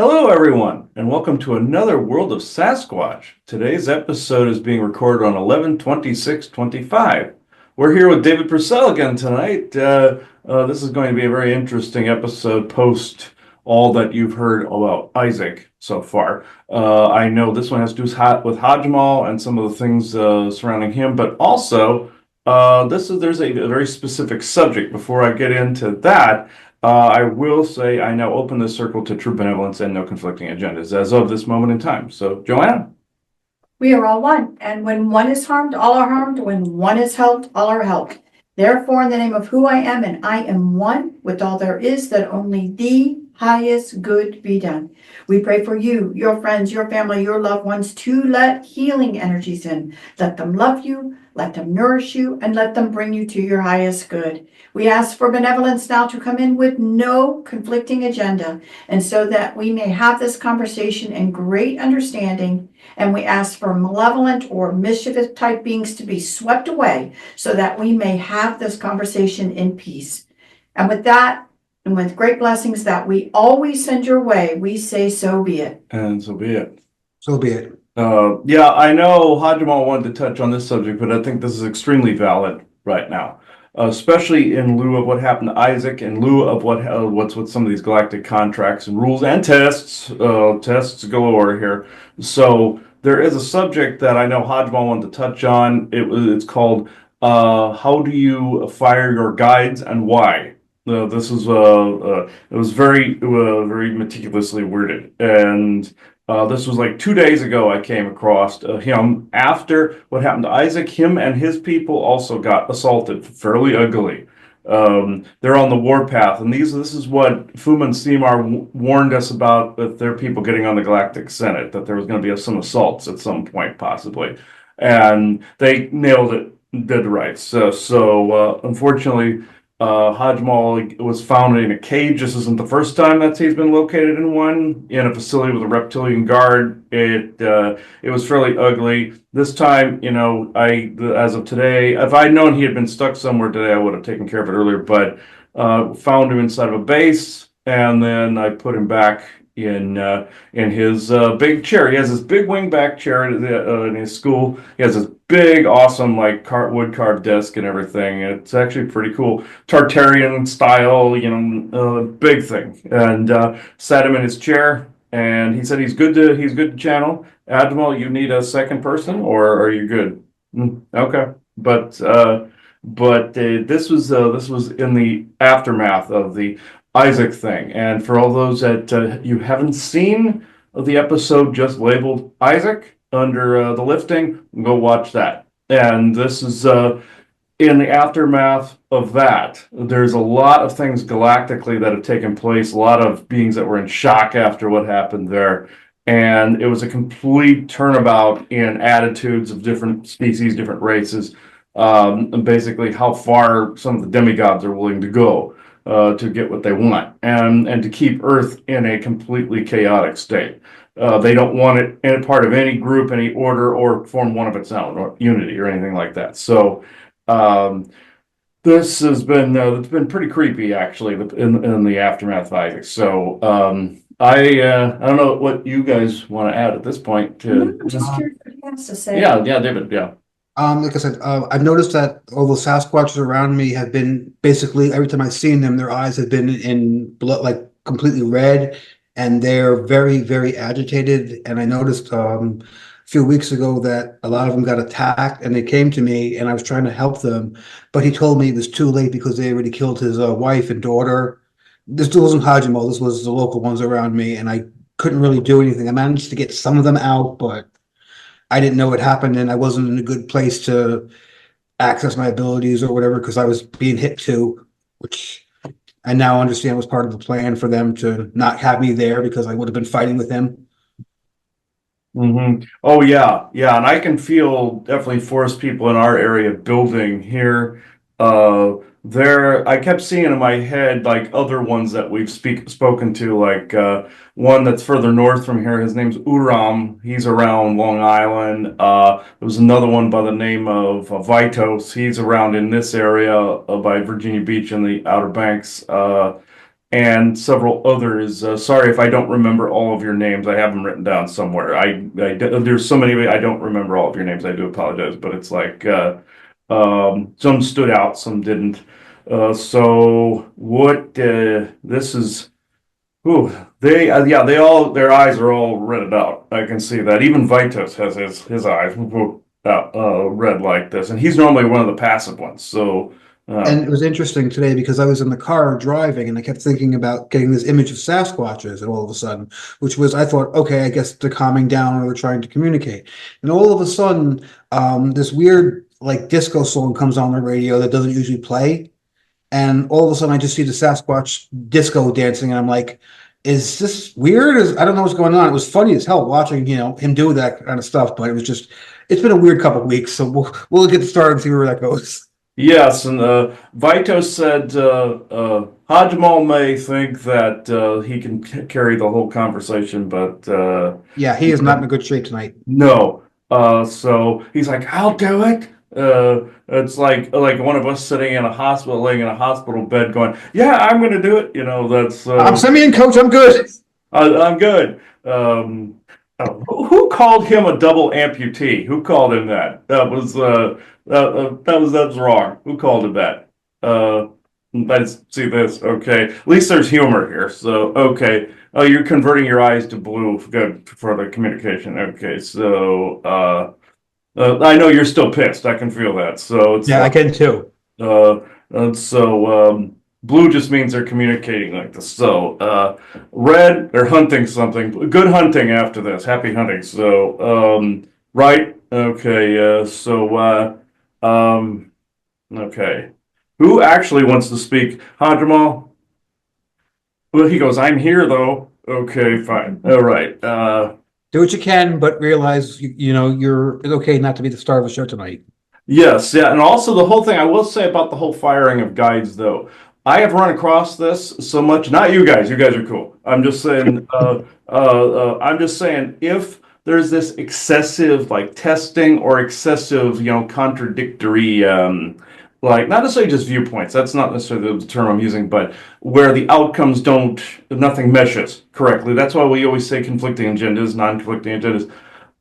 Hello, everyone, and welcome to another World of Sasquatch. Today's episode is being recorded on 11/26/25. We're here with David Purcell again tonight. This is going to be a very interesting episode post all that you've heard about Isaac so far. I know this one has to do with Hajmal and some of the things surrounding him, but also there's a very specific subject. Before I get into that, I will say I now open the circle to true benevolence and no conflicting agendas as of this moment in time. So, Joanna? We are all one, and when one is harmed, all are harmed. When one is helped, all are helped. Therefore, in the name of who I am, and I am one with all there is, that only the highest good be done. We pray for you, your friends, your family, your loved ones, to let healing energies in. Let them love you, let them nourish you, and let them bring you to your highest good. We ask for benevolence now to come in with no conflicting agenda, and so that we may have this conversation in great understanding. And we ask for malevolent or mischievous type beings to be swept away so that we may have this conversation in peace. And with that, and with great blessings that we always send your way, we say so be it. And so be it. So be it. Yeah, I know Hajamal wanted to touch on this subject, but I think this is extremely valid right now, especially in lieu of what happened to Isaac, in lieu of what's with some of these galactic contracts and rules and tests galore here. So there is a subject that I know Hajamal wanted to touch on. It's called how do you fire your guides and why? This is it was very meticulously worded, and this was like 2 days ago. I came across him after what happened to Isaac. Him and his people also got assaulted fairly ugly. They're on the warpath, and this is what Fuma and Seymour warned us about with their people getting on the Galactic Senate, that there was going to be some assaults at some point possibly, and they nailed it dead right. So unfortunately. Hajmal was found in a cage. This isn't the first time that he's been located in one, in a facility with a reptilian guard. It was fairly ugly. This time, as of today, if I'd known he had been stuck somewhere today, I would have taken care of it earlier, but found him inside of a base, and then I put him back in his big chair. He has this big wingback chair in his school. He has this big, awesome, like wood carved desk and everything. It's actually pretty cool, Tartarian style, big thing. And sat him in his chair, and he said he's good to channel. Admiral, you need a second person, or are you good? Okay, but this was in the aftermath of the Isaac thing, and for all those that you haven't seen the episode just labeled Isaac under the lifting, go watch that. And this is in the aftermath of that. There's a lot of things galactically that have taken place, a lot of beings that were in shock after what happened there. And it was a complete turnabout in attitudes of different species, different races, and basically how far some of the demigods are willing to go to get what they want, and to keep Earth in a completely chaotic state. They don't want it in part of any group, any order, or form one of its own, or unity, or anything like that. So this has been it's been pretty creepy, actually, in the aftermath of Isaac. So I don't know what you guys want to add at this point. I'm just curious what he has to say. Yeah, David, yeah. Like I said, I've noticed that all the Sasquatches around me have been basically every time I've seen them, their eyes have been in blood, like completely red, and they're very, very agitated. And I noticed a few weeks ago that a lot of them got attacked, and they came to me, and I was trying to help them, but he told me it was too late because they already killed his wife and daughter. This wasn't Hajimo, this was the local ones around me, and I couldn't really do anything. I managed to get some of them out, but I didn't know what happened, and I wasn't in a good place to access my abilities or whatever because I was being hit too, which I now understand was part of the plan for them to not have me there because I would have been fighting with him. Mm-hmm. Oh yeah, and I can feel definitely forest people in our area building here. I kept seeing in my head like other ones that we've spoken to, like one that's further north from here. His name's Uram. He's around Long Island. There was another one by the name of Vitos. He's around in this area by Virginia Beach and the Outer Banks. and several others. Sorry if I don't remember all of your names. I have them written down somewhere. There's so many, I don't remember all of your names. I do apologize, but it's like some stood out, some didn't. So what this is. Ooh, yeah, they all, their eyes are all redded out. I can see that. Even Vitos has his eyes red like this, and he's normally one of the passive ones. So, And it was interesting today because I was in the car driving and I kept thinking about getting this image of Sasquatches and all of a sudden, which was, I thought, okay, I guess they're calming down or they're trying to communicate. And all of a sudden, this weird like disco song comes on the radio that doesn't usually play. And all of a sudden I just see the Sasquatch disco dancing and I'm like, is this weird? I don't know what's going on. It was funny as hell watching, him do that kind of stuff, but it's been a weird couple of weeks, so we'll get started and see where that goes. yes, and Vito said Hajamal may think that he can carry the whole conversation, but Yeah, he is not in a good shape tonight. no. So he's like, I'll do it. It's like one of us sitting in a hospital, laying in a hospital bed, going, "Yeah, I'm going to do it." That's Send me in, coach. I'm good. I'm good. Who called him a double amputee? Who called him that? That's wrong. Who called him that? Let's see this. Okay, at least there's humor here. So okay. Oh, you're converting your eyes to blue. Good for the communication. Okay, so I know you're still pissed. I can feel that. So it's Yeah, I can too. uh, blue just means they're communicating like this. So red, they're hunting something. Good hunting after this. Happy hunting. So right. Okay. Okay. Who actually wants to speak? Hadramal? Well, he goes, I'm here though. Okay, fine. All right. Do what you can, but realize it's okay not to be the star of the show tonight. Yes, yeah, and also the whole thing I will say about the whole firing of guides, though, I have run across this so much. Not you guys. You guys are cool. I'm just saying. I'm just saying if there's this excessive like testing or excessive, contradictory, like not necessarily just viewpoints. That's not necessarily the term I'm using, but where the outcomes don't, nothing meshes correctly. That's why we always say conflicting agendas, non-conflicting agendas.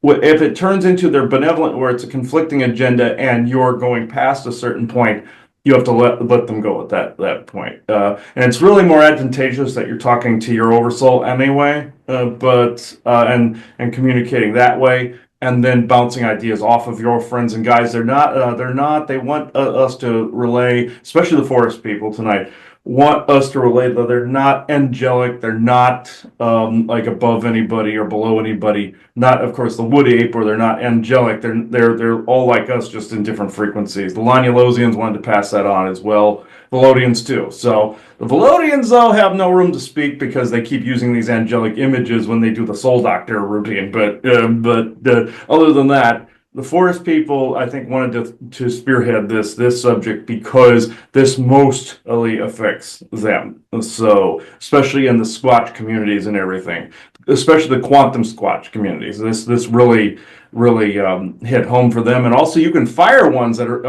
If it turns into they're benevolent, where it's a conflicting agenda, and you're going past a certain point, you have to let them go at that point. And it's really more advantageous that you're talking to your oversoul anyway, but and communicating that way, and then bouncing ideas off of your friends and guys. They want us to relay, especially the forest people tonight, want us to relate that they're not angelic, they're not like above anybody or below anybody. Not, of course, the wood ape, or they're not angelic. They're all like us, just in different frequencies. The Lonulosians wanted to pass that on as well. Velodians too. So the Velodians, though, have no room to speak because they keep using these angelic images when they do the Soul Doctor routine. But other than that, the forest people, I think, wanted to spearhead this subject because this mostly affects them. So, especially in the Squatch communities and everything, especially the quantum Squatch communities, this really hit home for them. And also, you can fire ones that are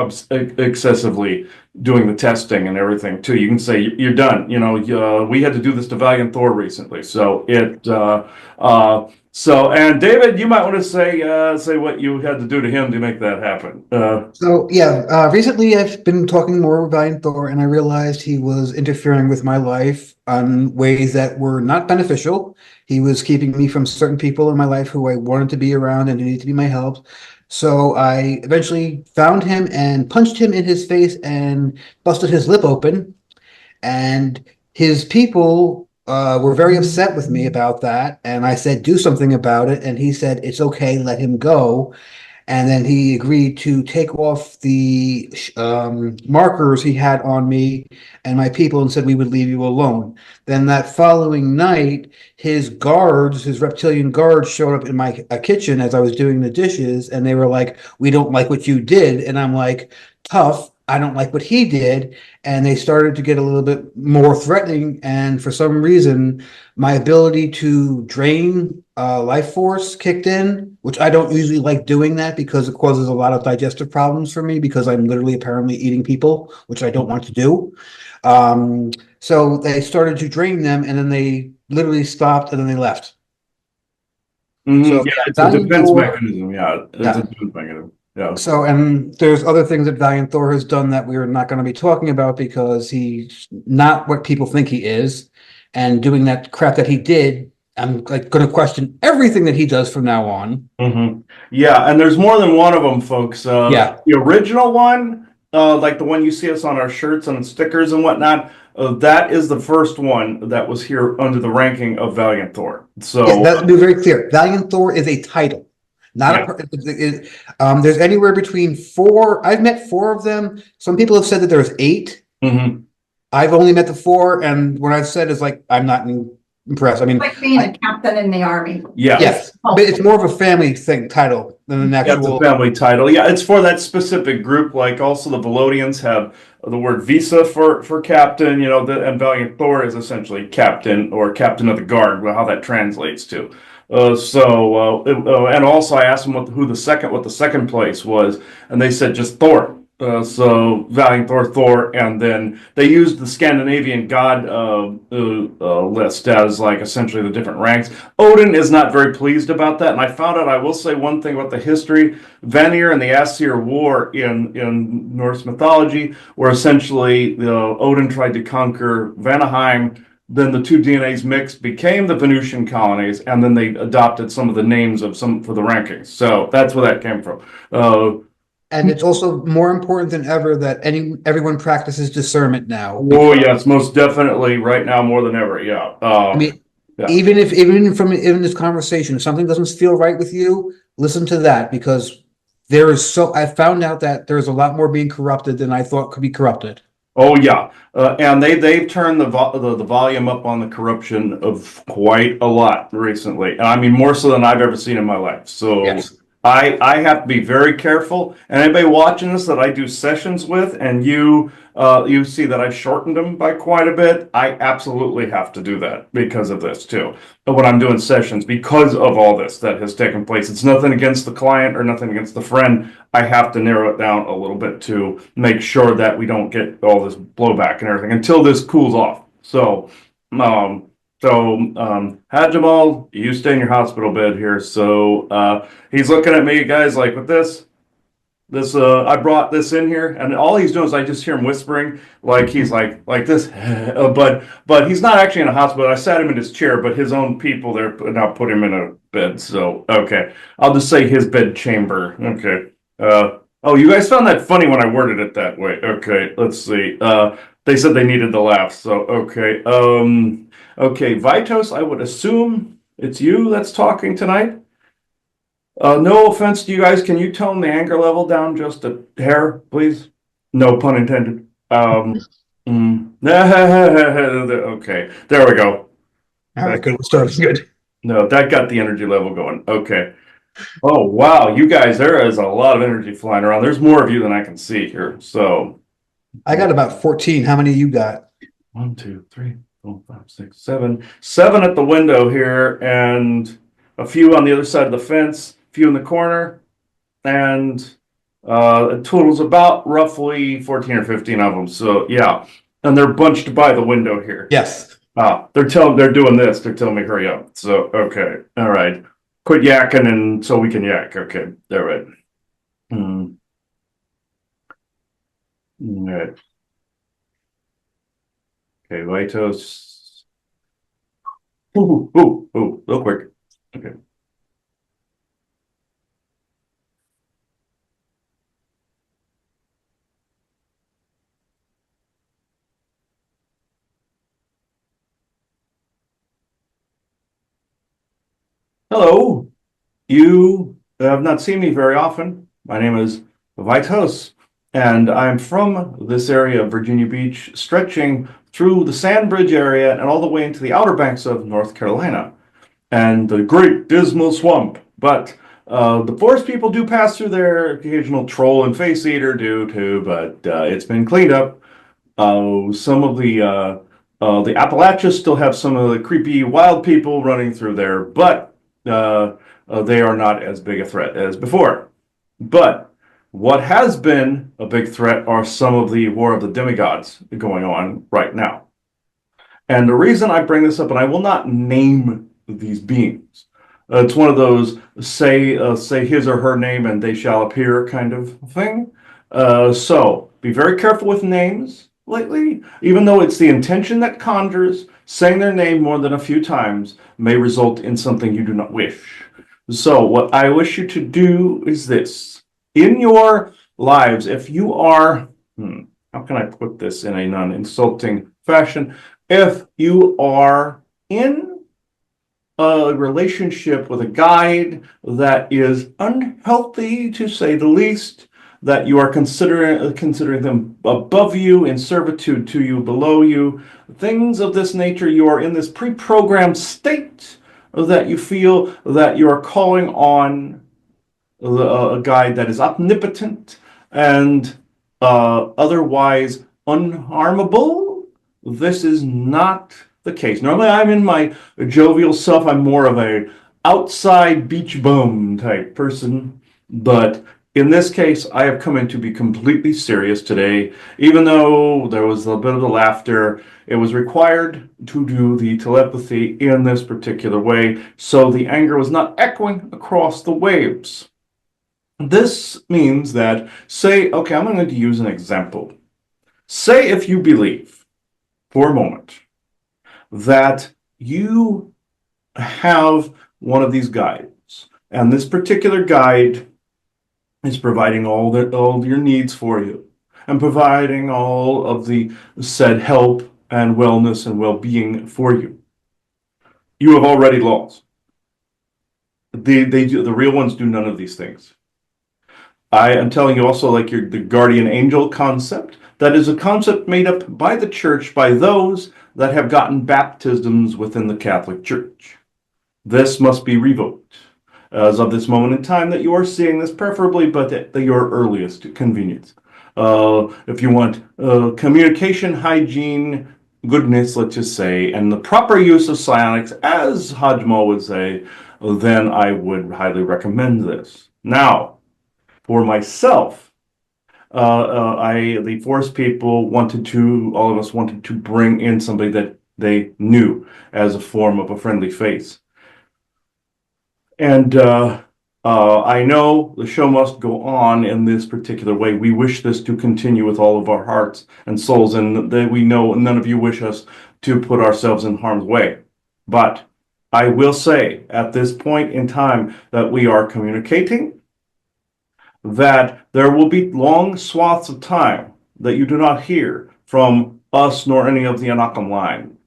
excessively doing the testing and everything too. You can say you're done. We had to do this to Valiant Thor recently, so and David, you might want to say what you had to do to him to make that happen. Recently I've been talking more with Valiant Thor, and I realized he was interfering with my life on ways that were not beneficial. He was keeping me from certain people in my life who I wanted to be around and who needed to be my help. So I eventually found him and punched him in his face and busted his lip open. And his people were very upset with me about that. And I said, do something about it. And he said, it's okay, let him go. And then he agreed to take off the markers he had on me and my people and said we would leave you alone. Then that following night, his reptilian guards, showed up in my kitchen as I was doing the dishes, and they were like, we don't like what you did. And I'm like, tough. I don't like what he did. And they started to get a little bit more threatening. And for some reason, my ability to drain life force kicked in, which I don't usually like doing that because it causes a lot of digestive problems for me because I'm literally apparently eating people, which I don't want to do. So they started to drain them and then they literally stopped and then they left. So Yeah, yeah, it's a Valiant defense Thor. mechanism. Yeah, it's a Yeah. defense mechanism. Yeah. So, and there's other things that Valiant Thor has done that we're not going to be talking about because he's not what people think he is. And doing that crap that he did, I'm like going to question everything that he does from now on. Yeah, and there's more than one of them, folks. Yeah. The original one, like the one you see us on our shirts and stickers and whatnot, that is the first one that was here under the ranking of Valiant Thor. Yeah, So, that be very clear. Valiant Thor is a title, not yeah. a. There's anywhere between four. I've met four of them. Some people have said that there's eight. Mhm. I've only met the four, and what I've said is like I'm not impressed. I mean, Like being a captain in the army. Yeah. yes, but it's more of a family thing title than an Yeah, it's a actual. family title. Yeah, it's for that specific group. Like also the Velodians have the word Visa for captain, and Valiant Thor is essentially captain or captain of the guard, well, how that translates to. And also I asked them what the second place was, and they said just Thor. So Valiant Thor, and then they used the Scandinavian god list as like essentially the different ranks. Odin is not very pleased about that, and I found out. I will say one thing about the history: Vanir and the Aesir War in Norse mythology, where essentially Odin tried to conquer Vanaheim. Then the two DNAs mixed, became the Venusian colonies, and then they adopted some of the names of some for the rankings. So that's where that came from. And it's also more important than ever that everyone practices discernment now. Oh yes, most definitely right now more than ever. Yeah. I mean, Yeah. even this conversation, if something doesn't feel right with you, listen to that because I found out that there's a lot more being corrupted than I thought could be corrupted. Oh yeah, and they've turned the volume up on the corruption of quite a lot recently, and I mean more so than I've ever seen in my life. So Yes. I have to be very careful. And anybody watching this that I do sessions with, and you see that I've shortened them by quite a bit. I absolutely have to do that because of this too. But when I'm doing sessions, because of all this that has taken place, it's nothing against the client or nothing against the friend. I have to narrow it down a little bit to make sure that we don't get all this blowback and everything until this cools off. Hajamal, you stay in your hospital bed here. So he's looking at me, guys, like with this. I brought this in here, and all he's doing is I just hear him whispering, like he's like this, but he's not actually in a hospital. I sat him in his chair, but his own people there now put him in a bed. So okay, I'll just say his bed chamber. Okay. Oh, you guys found that funny when I worded it that way. Okay, let's see. They said they needed the laugh. So okay. Okay, Vitos, I would assume it's you that's talking tonight. No offense to you guys. Can you tone the anger level down just a hair, please? No pun intended. Okay, there we go. All right, good. We're starting good. No, that got the energy level going. Okay. Oh, wow. You guys, there is a lot of energy flying around. There's more of you than I can see here. So, I got about 14. How many you got? 1, 2, 3, 4, 5, 6, 7. 7 at the window here, and a few on the other side of the fence, a few in the corner, and it totals about roughly 14 or 15 of them. So, yeah. And they're bunched by the window here. Yes. They're doing this. They're telling me hurry up. So, okay. All right. Quit yakking and so we can yak. Okay. All right. All right. Okay. Vitos. Ooh, real quick. Okay. Hello. You have not seen me very often. My name is Vitos, and I'm from this area of Virginia Beach, stretching through the Sandbridge area and all the way into the Outer Banks of North Carolina and the Great Dismal Swamp. But The forest people do pass through their occasional troll and face eater too, but it's been cleaned up. Some of the Appalachians still have some of the creepy wild people running through there, but they are not as big a threat as before. But what has been a big threat are some of the War of the Demigods going on right now. And the reason I bring this up, and I will not name these beings, it's one of those say his or her name and they shall appear kind of thing. So be very careful with names lately, even though it's the intention that conjures, saying their name more than a few times may result in something you do not wish. So what I wish you to do is this. In your lives, if you are, how can I put this in a non-insulting fashion? If you are in a relationship with a guide that is unhealthy, to say the least, that you are considering them above you, in servitude to you, below you, things of this nature, you are in this pre-programmed state that you feel that you are calling on a guide that is omnipotent and otherwise unharmable. This is not the case. Normally I'm in my jovial self. I'm more of a outside beach bum type person, but in this case, I have come in to be completely serious today. Even though there was a bit of the laughter, it was required to do the telepathy in this particular way, so the anger was not echoing across the waves. This means that, say, okay, I'm going to use an example. Say if you believe, for a moment, that you have one of these guides, and this particular guide is providing all your needs for you, and providing all of the said help and wellness and well-being for you. You have already lost. The real ones do none of these things. I am telling you also, like the guardian angel concept, that is a concept made up by the church, by those that have gotten baptisms within the Catholic Church. This must be revoked as of this moment in time that you are seeing this, preferably, but at your earliest convenience. If you want communication, hygiene, goodness, let's just say, and the proper use of psionics, as Hajmal would say, then I would highly recommend this. Now, for myself, the forest people all of us wanted to bring in somebody that they knew as a form of a friendly face. And I know the show must go on in this particular way. We wish this to continue with all of our hearts and souls, and that we know none of you wish us to put ourselves in harm's way. But I will say at this point in time that we are communicating, that there will be long swaths of time that you do not hear from us nor any of the Anakam line,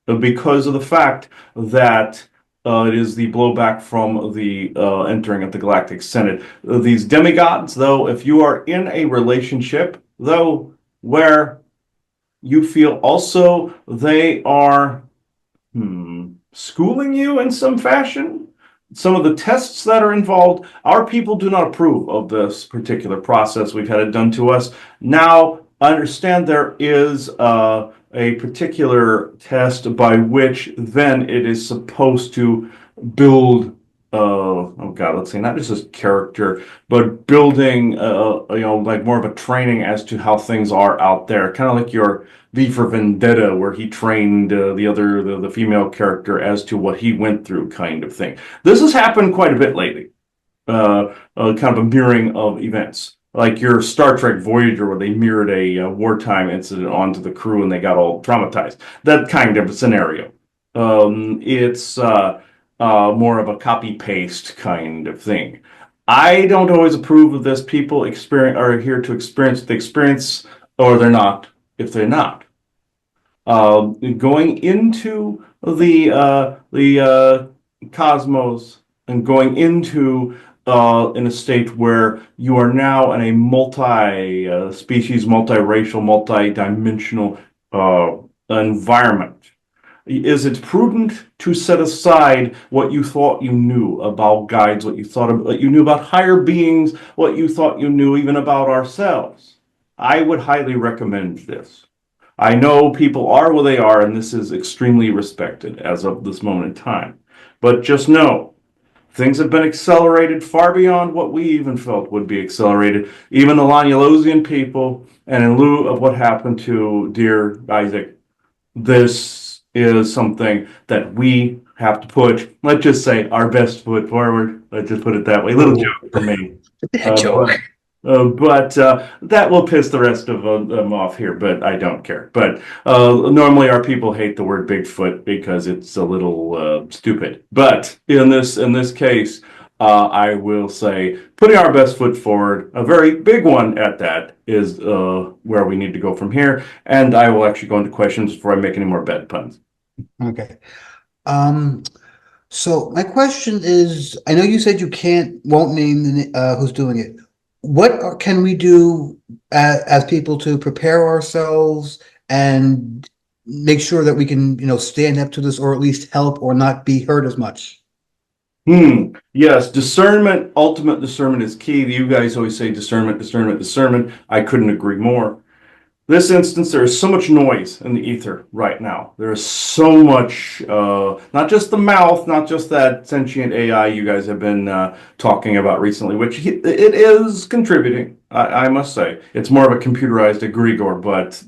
because of the fact that it is the blowback from the entering of the Galactic Senate. These demigods, though, if you are in a relationship, though, where you feel also they are schooling you in some fashion, some of the tests that are involved, our people do not approve of this particular process. We've had it done to us. Now, I understand there is a particular test by which then it is supposed to build, oh God, let's say not just as character, but building, like more of a training as to how things are out there. Kind of like your V for Vendetta, where he trained the female character as to what he went through, kind of thing. This has happened quite a bit lately, kind of a mirroring of events. Like your Star Trek Voyager, where they mirrored a wartime incident onto the crew and they got all traumatized. That kind of scenario. It's more of a copy-paste kind of thing. I don't always approve of this. People are here to experience the experience, or they're not, if they're not. Going into the cosmos and going into in a state where you are now in a multi-species, multiracial, multi-dimensional environment. Is it prudent to set aside what you thought you knew about guides, what you knew about higher beings, what you thought you knew even about ourselves? I would highly recommend this. I know people are where they are, and this is extremely respected as of this moment in time. But just know, things have been accelerated far beyond what we even felt would be accelerated. Even the Lanyalosian people, and in lieu of what happened to dear Isaac, this is something that we have to put, let's just say, our best foot forward. Let's just put it that way. Little joke for me. Joke. But that will piss the rest of them off here, but I don't care. But normally our people hate the word Bigfoot because it's a little stupid. But in this case, I will say putting our best foot forward, a very big one at that, is where we need to go from here. And I will actually go into questions before I make any more bad puns. Okay. So my question is, I know you said you won't name who's doing it. What can we do as people to prepare ourselves and make sure that we can, stand up to this, or at least help or not be hurt as much? Yes, discernment, ultimate discernment is key. You guys always say discernment, discernment, discernment. I couldn't agree more. This instance, there is so much noise in the ether right now. There is so much, not just the mouth, not just that sentient AI you guys have been talking about recently, which it is contributing, I must say. It's more of a computerized egregore, but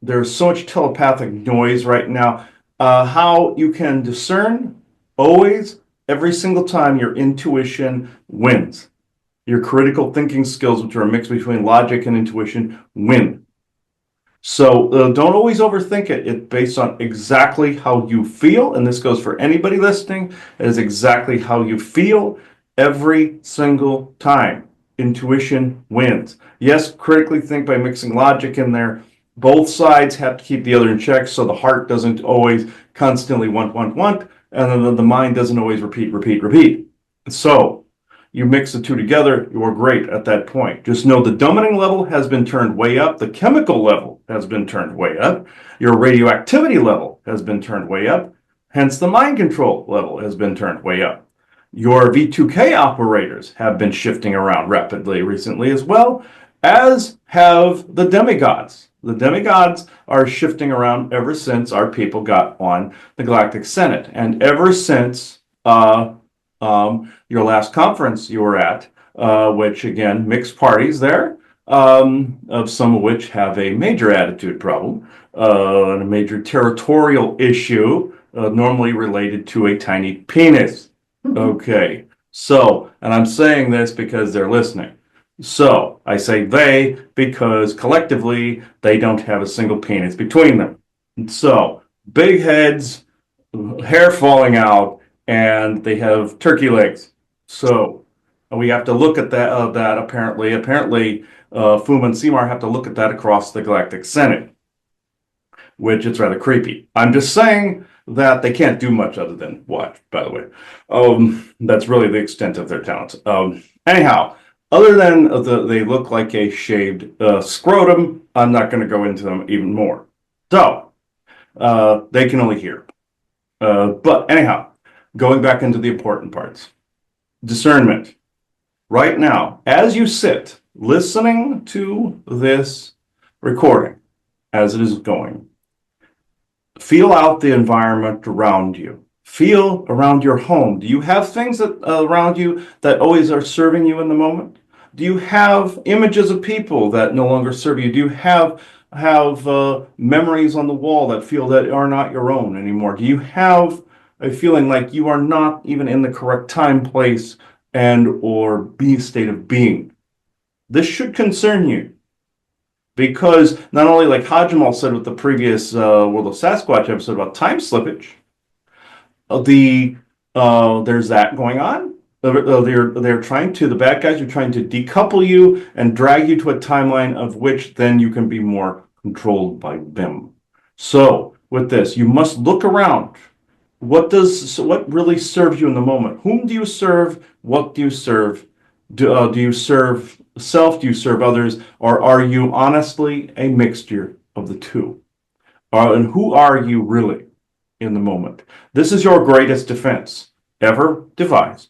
there's so much telepathic noise right now. How you can discern, always, every single time, your intuition wins. Your critical thinking skills, which are a mix between logic and intuition, win. So don't always overthink it. It's based on exactly how you feel, and this goes for anybody listening. It is exactly how you feel every single time. Intuition wins. Yes, critically think by mixing logic in there. Both sides have to keep the other in check, so the heart doesn't always constantly want, and then the mind doesn't always repeat. So you mix the two together, you're great at that point. Just know the dominating level has been turned way up. The chemical level has been turned way up. Your radioactivity level has been turned way up. Hence, the mind control level has been turned way up. Your V2K operators have been shifting around rapidly recently as well, as have the demigods. The demigods are shifting around ever since our people got on the Galactic Senate. And ever since your last conference you were at, which again, mixed parties there, of some of which have a major attitude problem, and a major territorial issue, normally related to a tiny penis. Okay, so, and I'm saying this because they're listening. So, I say they because collectively they don't have a single penis between them. So, big heads, hair falling out, and they have turkey legs. So we have to look at that apparently. Fuma and Seymour have to look at that across the Galactic Senate, which it's rather creepy. I'm just saying that they can't do much other than watch, by the way. That's really the extent of their talents. Anyhow, other than they look like a shaved scrotum, I'm not going to go into them even more. So, they can only hear. But anyhow, going back into the important parts. Discernment. Right now, as you sit listening to this recording, as it is going, feel out the environment around you. Feel around your home. Do you have things around you that always are serving you in the moment? Do you have images of people that no longer serve you? Do you have memories on the wall that feel that are not your own anymore? Do you have a feeling like you are not even in the correct time, place, and or state of being? This should concern you, because not only, like Hajimal said with the previous World of Sasquatch episode about time slippage, there's that going on. The bad guys are trying to decouple you and drag you to a timeline of which then you can be more controlled by them. So with this, you must look around. What really serves you in the moment? Whom do you serve? What do you serve? Do you serve self? Do you serve others? Or are you honestly a mixture of the two? And who are you really in the moment? This is your greatest defense ever devised,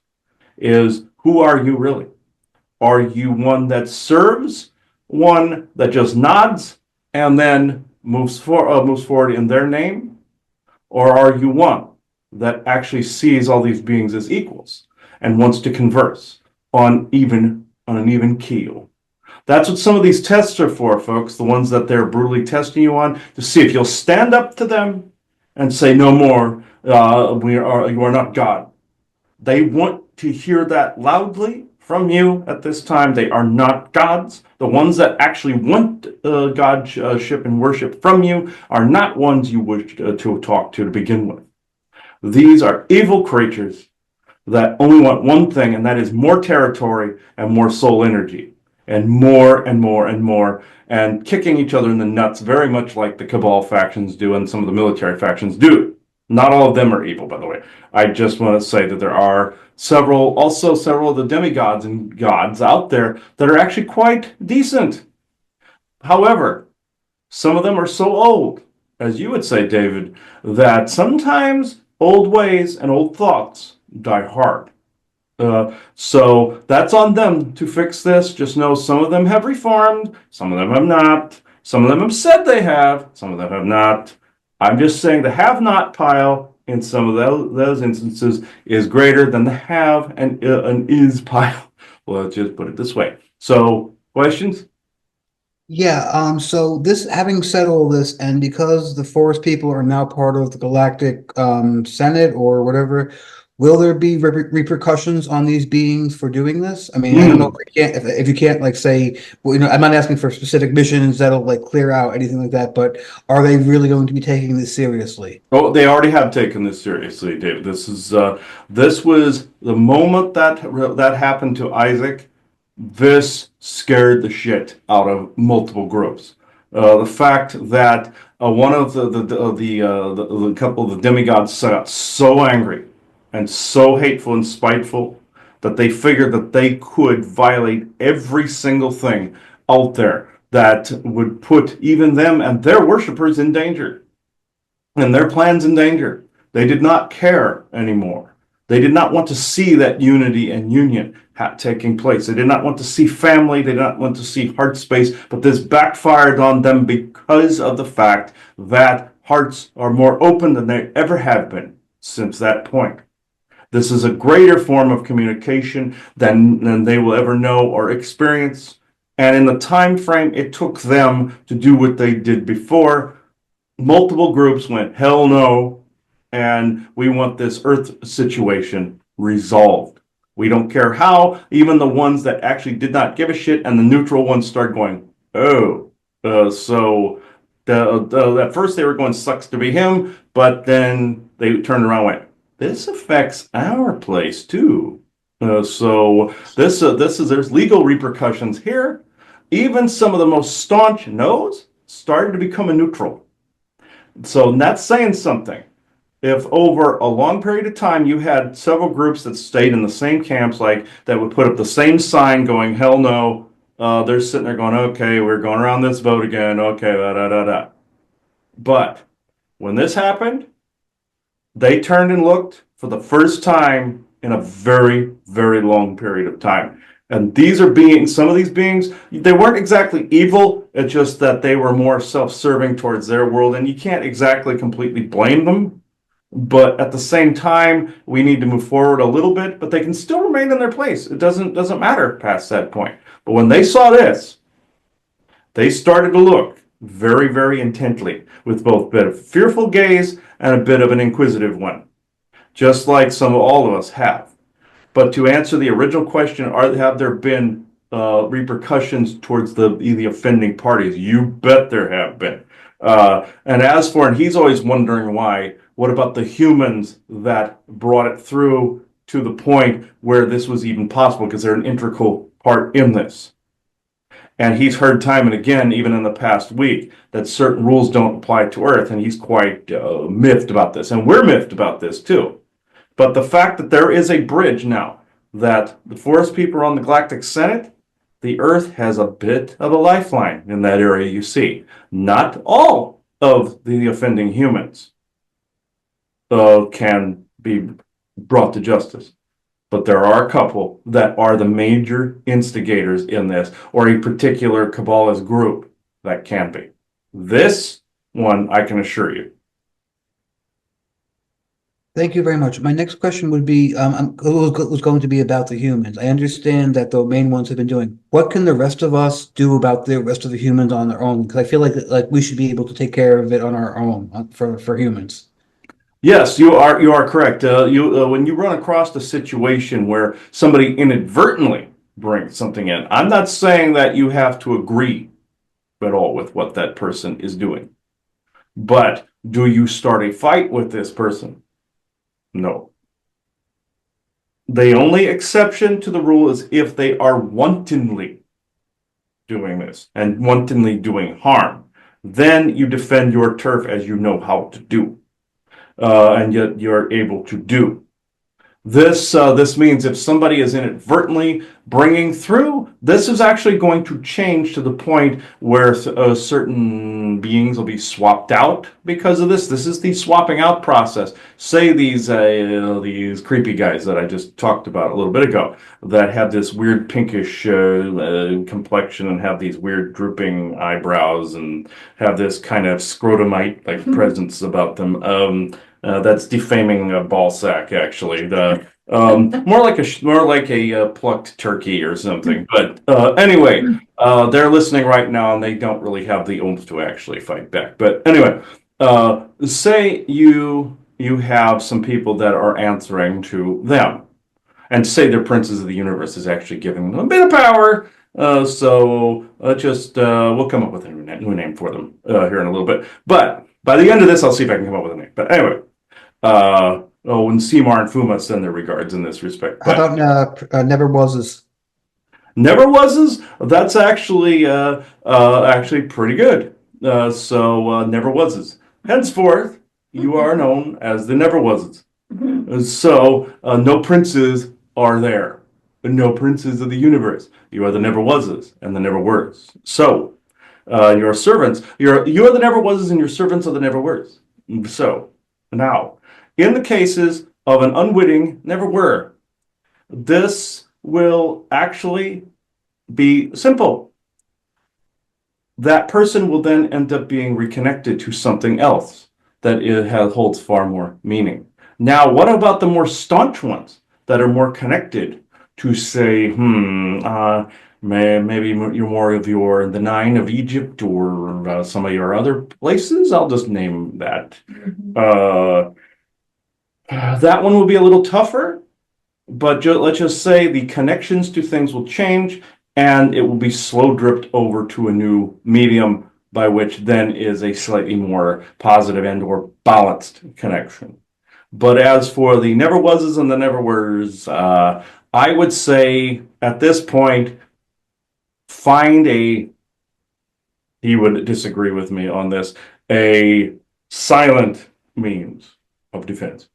is who are you really? Are you one that serves, one that just nods and then moves forward in their name? Or are you one that actually sees all these beings as equals and wants to converse on an even keel? That's what some of these tests are for, folks, the ones that they're brutally testing you on, to see if you'll stand up to them and say, no more, you are not God. They want to hear that loudly from you at this time. They are not gods. The ones that actually want Godship and worship from you are not ones you wish to talk to begin with. These are evil creatures that only want one thing, and that is more territory and more soul energy, and more and more and more, and kicking each other in the nuts, very much like the Cabal factions do and some of the military factions do. Not all of them are evil, by the way. I just want to say that there are several of the demigods and gods out there that are actually quite decent. However, some of them are so old, as you would say, David, that sometimes old ways and old thoughts die hard. So that's on them to fix this. Just know some of them have reformed, some of them have not. Some of them have said they have, some of them have not. I'm just saying the have not pile in some of those instances is greater than the have and is pile. Well, let's just put it this way. So, questions? Yeah, so this, having said all this, and because the forest people are now part of the Galactic Senate or whatever, will there be repercussions on these beings for doing this? I mean, I don't know if you can't like say, well, I'm not asking for specific missions that'll like clear out anything like that, but are they really going to be taking this seriously? Oh, they already have taken this seriously, David. This was the moment that happened to Isaac. This scared the shit out of multiple groups. The fact that one of the couple of the demigods got so angry and so hateful and spiteful that they figured that they could violate every single thing out there that would put even them and their worshippers in danger and their plans in danger. They did not care anymore. They did not want to see that unity and union taking place. They did not want to see family. They did not want to see heart space. But this backfired on them because of the fact that hearts are more open than they ever have been since that point. This is a greater form of communication than they will ever know or experience. And in the time frame it took them to do what they did before, multiple groups went, hell no, and we want this Earth situation resolved. We don't care how. Even the ones that actually did not give a shit and the neutral ones started going, oh. At first they were going, sucks to be him, but then they turned around and went, this affects our place too. There's legal repercussions here. Even some of the most staunch no's started to become a neutral. So that's saying something. If over a long period of time you had several groups that stayed in the same camps, like that would put up the same sign going, hell no, they're sitting there going, okay, we're going around this vote again, okay, da da da da. But when this happened, they turned and looked for the first time in a very, very long period of time. And these are beings, some of these beings, they weren't exactly evil. It's just that they were more self-serving towards their world. And you can't exactly completely blame them. But at the same time, we need to move forward a little bit, but they can still remain in their place. It doesn't matter past that point. But when they saw this, they started to look very, very intently with both a bit of fearful gaze and a bit of an inquisitive one, just like all of us have. But to answer the original question, have there been repercussions towards the offending parties? You bet there have been. And he's always wondering why. What about the humans that brought it through to the point where this was even possible? Because they're an integral part in this. And he's heard time and again, even in the past week, that certain rules don't apply to Earth. And he's quite miffed about this. And we're miffed about this too. But the fact that there is a bridge now, that the forest people are on the Galactic Senate, the Earth has a bit of a lifeline in that area, you see. Not all of the offending humans can be brought to justice. But there are a couple that are the major instigators in this, or a particular Kabbalist group that can be. This one, I can assure you. Thank you very much. My next question would be, was going to be about the humans. I understand that the main ones have been doing. What can the rest of us do about the rest of the humans on their own? Because I feel like we should be able to take care of it on our own for humans. Yes, you are correct. When you run across a situation where somebody inadvertently brings something in, I'm not saying that you have to agree at all with what that person is doing. But do you start a fight with this person? No. The only exception to the rule is if they are wantonly doing this and wantonly doing harm. Then you defend your turf as you know how to do, and yet you're able to do. This means if somebody is inadvertently bringing through, this is actually going to change to the point where certain beings will be swapped out because of this. This is the swapping out process. Say these creepy guys that I just talked about a little bit ago that have this weird pinkish complexion and have these weird drooping eyebrows and have this kind of scrotumite like presence about them. That's defaming a ball sack, actually. More like a plucked turkey or something. But anyway, they're listening right now, and they don't really have the oomph to actually fight back. But anyway, say you have some people that are answering to them, and say their princes of the universe is actually giving them a bit of power. So we'll come up with a new name for them here in a little bit. But by the end of this, I'll see if I can come up with a name. But anyway. And Seymour and Fuma send their regards in this respect. How about Never Was's? Never was's? That's actually pretty good. Never was's. Henceforth, you are known as the Never was's. So no princes are there. No princes of the universe. You are the Never was's and the never were's. So your servants, you are the never was's and your servants are the never were's. So now, in the cases of an unwitting never were, this will actually be simple. That person will then end up being reconnected to something else that holds far more meaning. Now, what about the more staunch ones that are more connected to say, maybe you're more of the Nine of Egypt or some of your other places? I'll just name that. That one will be a little tougher, but let's just say the connections to things will change and it will be slow dripped over to a new medium by which then is a slightly more positive and or balanced connection. But as for the never was's and the never were's, I would say at this point, he would disagree with me on this, a silent means of defense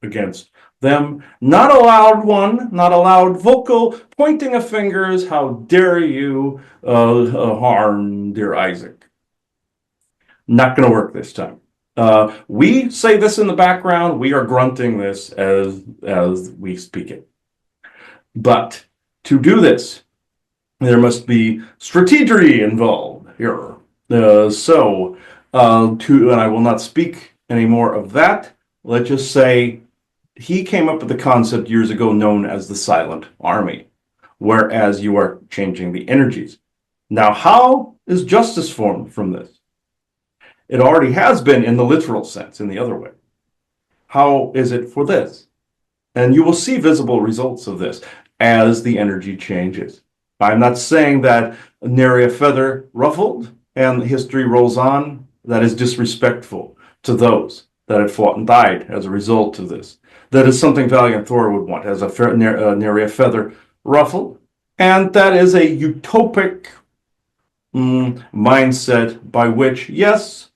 against them. Not a loud one, not a loud vocal pointing of fingers. How dare you harm dear Isaac? Not going to work this time. We say this in the background. We are grunting this as we speak it. But to do this, there must be strategy involved here. And I will not speak any more of that. Let's just say he came up with the concept years ago known as the silent army, whereas you are changing the energies. Now, how is justice formed from this? It already has been in the literal sense, in the other way. How is it for this? And you will see visible results of this as the energy changes. I'm not saying that nary a feather ruffled and history rolls on. That is disrespectful to those that have fought and died as a result of this. That is something Valiant Thor would want, as nary a feather ruffled. And that is a utopic mindset by which, yes,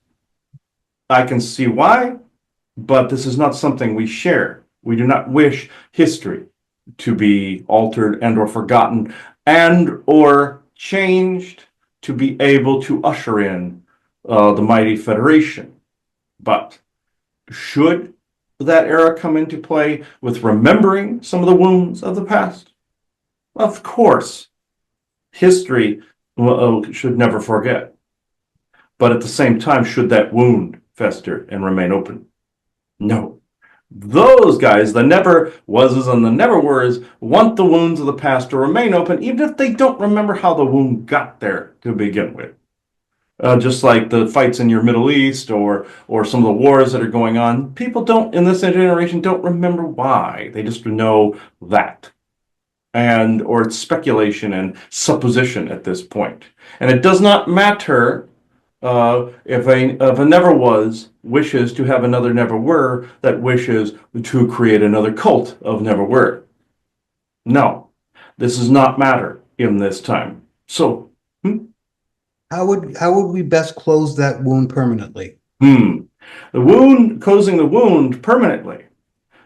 I can see why, but this is not something we share. We do not wish history to be altered and or forgotten and or changed to be able to usher in the mighty Federation. But should that era come into play with remembering some of the wounds of the past? Of course, history should never forget. But at the same time, should that wound fester and remain open? No. Those guys, the never wases and the never wers, want the wounds of the past to remain open, even if they don't remember how the wound got there to begin with. Just like the fights in your Middle East or some of the wars that are going on, people don't, in this generation, don't remember why. They just know that. Or it's speculation and supposition at this point. And it does not matter if a never was wishes to have another never were that wishes to create another cult of never were. No, this does not matter in this time. So, How would we best close that wound permanently? Closing the wound permanently.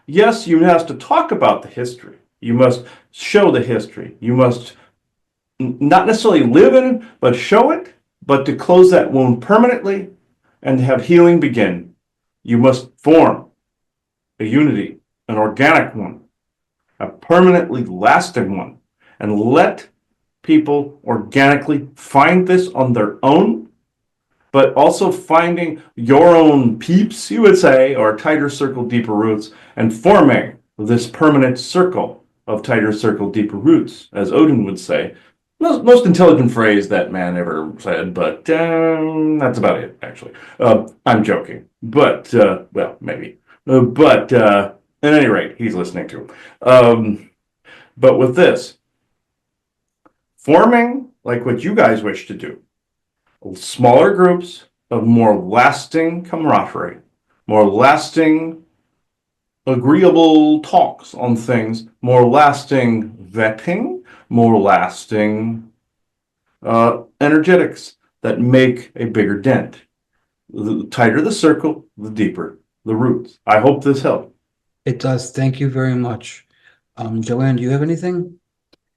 Yes, you have to talk about the history. You must show the history. You must not necessarily live in it, but show it. But to close that wound permanently and to have healing begin, you must form a unity, an organic one, a permanently lasting one, and let people organically find this on their own, but also finding your own peeps, you would say, or tighter circle, deeper roots, and forming this permanent circle of tighter circle, deeper roots, as Odin would say. Most intelligent phrase that man ever said, but that's about it, actually. I'm joking, but, well, maybe. But at any rate, he's listening to him. But with this, forming, like what you guys wish to do, smaller groups of more lasting camaraderie, more lasting agreeable talks on things, more lasting vetting, more lasting energetics that make a bigger dent. The tighter the circle, the deeper the roots. I hope this helped. It does. Thank you very much. Joanne, do you have anything?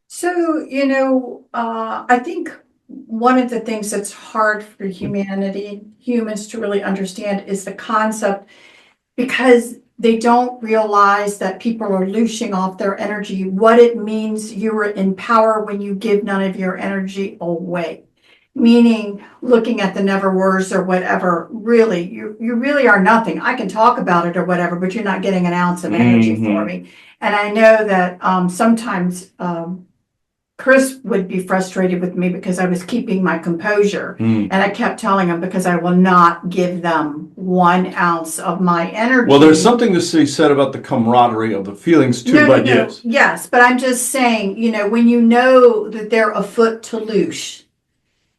So, I think one of the things that's hard for humans to really understand is the concept, because they don't realize that people are looshing off their energy, what it means you are in power when you give none of your energy away. Meaning, looking at the never wers or whatever, really, you really are nothing. I can talk about it or whatever, but you're not getting an ounce of energy for me. And I know that sometimes Chris would be frustrated with me because I was keeping my composure. And I kept telling him, because I will not give them 1 ounce of my energy. Well, there's something to be said about the camaraderie of the feelings too, but yes. Yes, but I'm just saying, when you know that they're afoot to loose,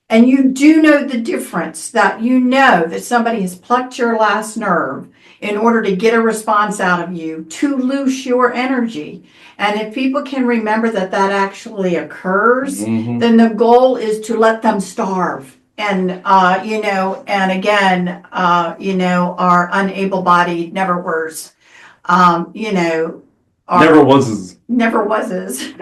and you do know the difference, that that somebody has plucked your last nerve in order to get a response out of you, to loose your energy. And if people can remember that actually occurs, then the goal is to let them starve. And, and again, our unable-bodied never wers, Never was. Never wases.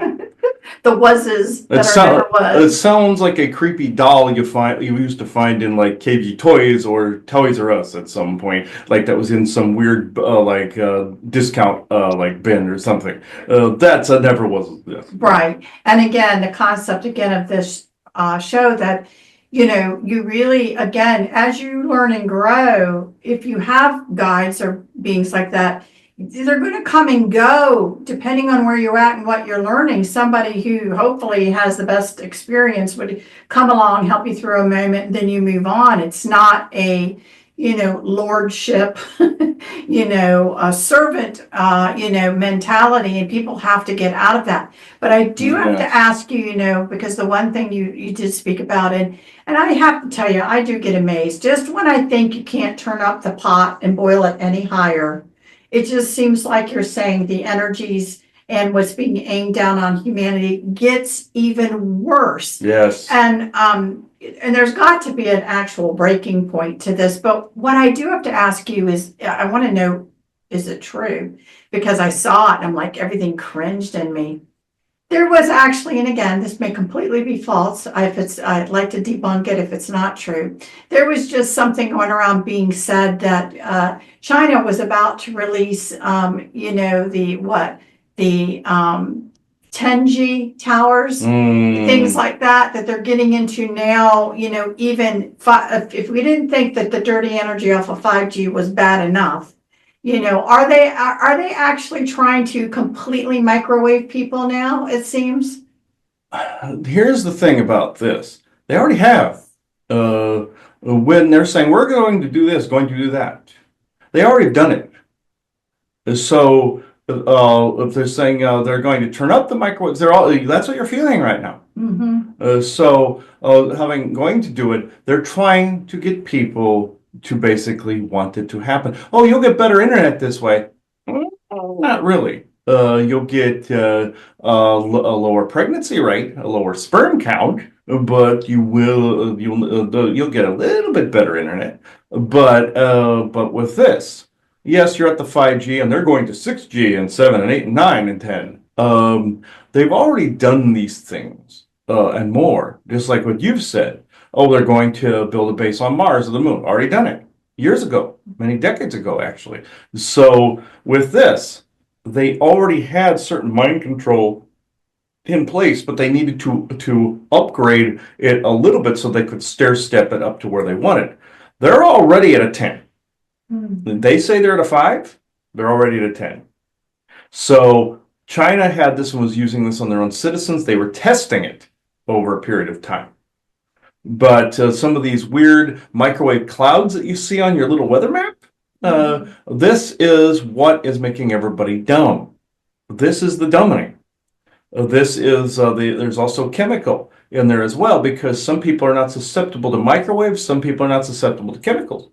The wases that never was. It sounds like a creepy doll you used to find in like KB Toys or Toys R Us at some point, like that was in some weird discount bin or something. That's a never was. Yes. Right, and again, the concept again of this show that you really, again, as you learn and grow, if you have guides or beings like that, they're going to come and go depending on where you're at and what you're learning. Somebody who hopefully has the best experience would come along, help you through a moment, and then you move on. It's not a, lordship, a servant, mentality, and people have to get out of that. But I do have to ask you, because the one thing you did speak about it, and I have to tell you, I do get amazed. Just when I think you can't turn up the pot and boil it any higher, it just seems like you're saying the energies and what's being aimed down on humanity gets even worse. Yes. And there's got to be an actual breaking point to this. But what I do have to ask you is, I want to know, is it true? Because I saw it and I'm like, everything cringed in me. There was actually, and again, this may completely be false. I'd like to debunk it if it's not true. There was just something going around being said that China was about to release, the 10G towers, things like that they're getting into now. Even if we didn't think that the dirty energy off of 5G was bad enough. Are they actually trying to completely microwave people now, it seems? Here's the thing about this. They already have. When they're saying, we're going to do this, going to do that, they already done it. So, if they're saying they're going to turn up the microwaves, that's what you're feeling right now. Having going to do it, they're trying to get people to basically want it to happen. Oh, you'll get better internet this way. Not really. You'll get a lower pregnancy rate, a lower sperm count, but you'll get a little bit better internet. But with this, yes, you're at the 5G, and they're going to 6G and 7 and 8 and 9 and 10. They've already done these things and more, just like what you've said. Oh, they're going to build a base on Mars or the moon. Already done it years ago, many decades ago, actually. So with this, they already had certain mind control in place, but they needed to upgrade it a little bit so they could stair step it up to where they wanted. They're already at a 10. They say they're at a 5. They're already at a 10. So China had this and was using this on their own citizens. They were testing it over a period of time. But some of these weird microwave clouds that you see on your little weather map, this is what is making everybody dumb. This is the dumbing. There's also chemical in there as well, because some people are not susceptible to microwaves, some people are not susceptible to chemicals.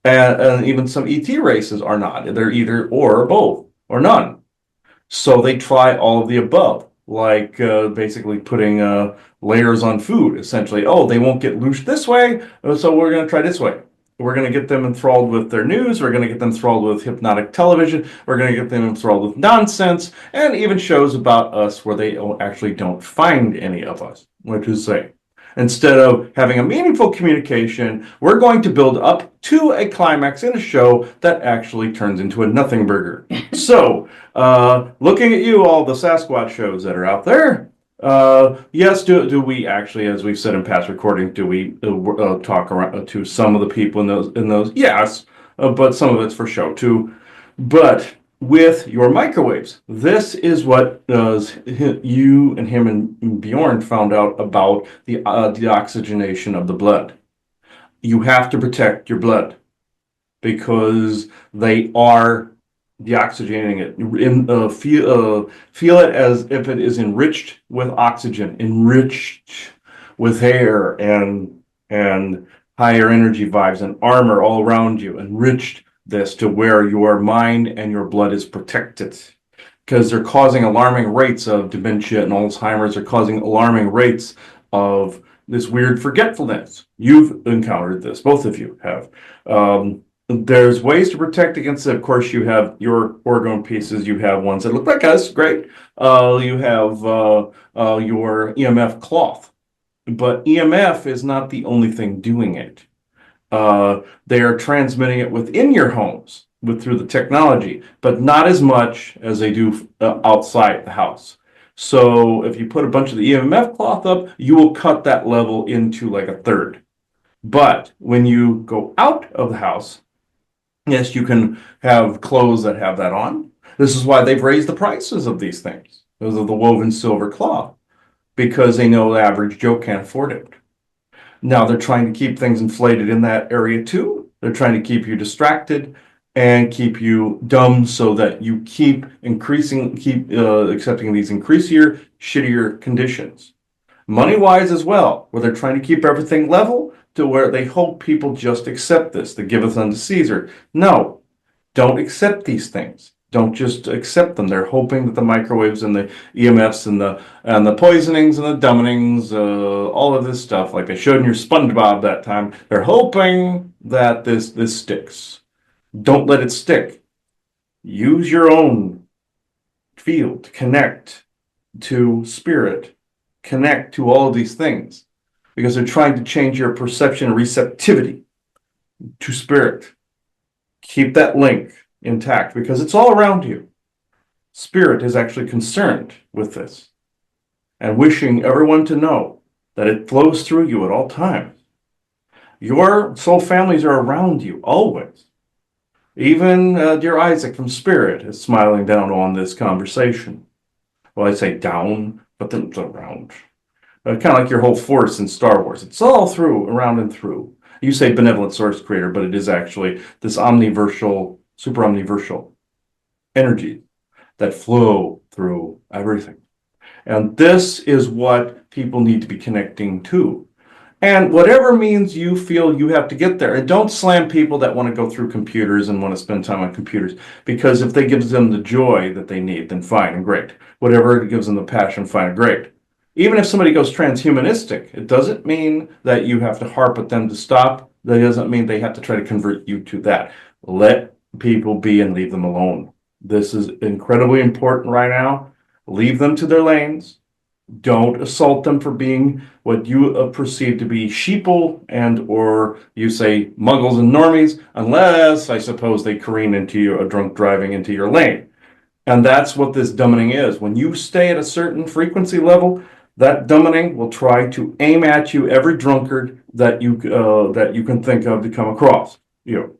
And even some ET races are not. They're either or both or none. So they try all of the above, like basically putting layers on food, essentially. Oh, they won't get loose this way, so we're going to try this way. We're going to get them enthralled with their news. We're going to get them enthralled with hypnotic television. We're going to get them enthralled with nonsense, and even shows about us where they actually don't find any of us, which is say, instead of having a meaningful communication, we're going to build up to a climax in a show that actually turns into a nothing burger. So, looking at you, all the Sasquatch shows that are out there, yes, do we actually, as we've said in past recordings, do we talk around to some of the people in those? Yes, but some of it's for show too. But with your microwaves, this is what you and him and Bjorn found out about the deoxygenation of the blood. You have to protect your blood because they are deoxygenating it. Feel it as if it is enriched with oxygen, enriched with air and higher energy vibes and armor all around you, enriched this to where your mind and your blood is protected, because they're causing alarming rates of dementia and Alzheimer's. They're causing alarming rates of this weird forgetfulness. You've encountered this, both of you have. There's ways to protect against it. Of course, you have your orgone pieces. You have ones that look like us, great. You have your EMF cloth, but EMF is not the only thing doing it. They are transmitting it within your homes through the technology, but not as much as they do outside the house. So if you put a bunch of the EMF cloth up, you will cut that level into like a third. But when you go out of the house, yes, you can have clothes that have that on. This is why they've raised the prices of these things, because of the woven silver cloth, because they know the average Joe can't afford it. Now they're trying to keep things inflated in that area too. They're trying to keep you distracted and keep you dumb so that you keep accepting these increasier, shittier conditions. Money-wise as well, where they're trying to keep everything level to where they hope people just accept this, the giveth unto Caesar. No, don't accept these things. Don't just accept them. They're hoping that the microwaves and the EMFs and the poisonings and the dumbinings, all of this stuff, like they showed in your SpongeBob that time, they're hoping that this sticks. Don't let it stick. Use your own field to connect. to spirit, connect to all of these things, because they're trying to change your perception and receptivity to spirit. Keep that link intact because it's all around you. Spirit is actually concerned with this and wishing everyone to know that it flows through you at all times. Your soul families are around you always. Even dear Isaac from Spirit is smiling down on this conversation. Well, I say down, but then it's around. Kind of like your whole force in Star Wars. It's all through, around and through. You say benevolent source creator, but it is actually this omniversal, super omniversal energy that flow through everything. And this is what people need to be connecting to. And whatever means you feel you have to get there. And don't slam people that want to go through computers and want to spend time on computers. Because if that gives them the joy that they need, then fine and great. Whatever gives them the passion, fine and great. Even if somebody goes transhumanistic, it doesn't mean that you have to harp at them to stop. That doesn't mean they have to try to convert you to that. Let people be and leave them alone. This is incredibly important right now. Leave them to their lanes. Don't assault them for being what you perceive to be sheeple and or you say muggles and normies, unless I suppose they careen into you, a drunk driving into your lane. And that's what this dummening is. When you stay at a certain frequency level, that dummening will try to aim at you every drunkard that you can think of to come across you.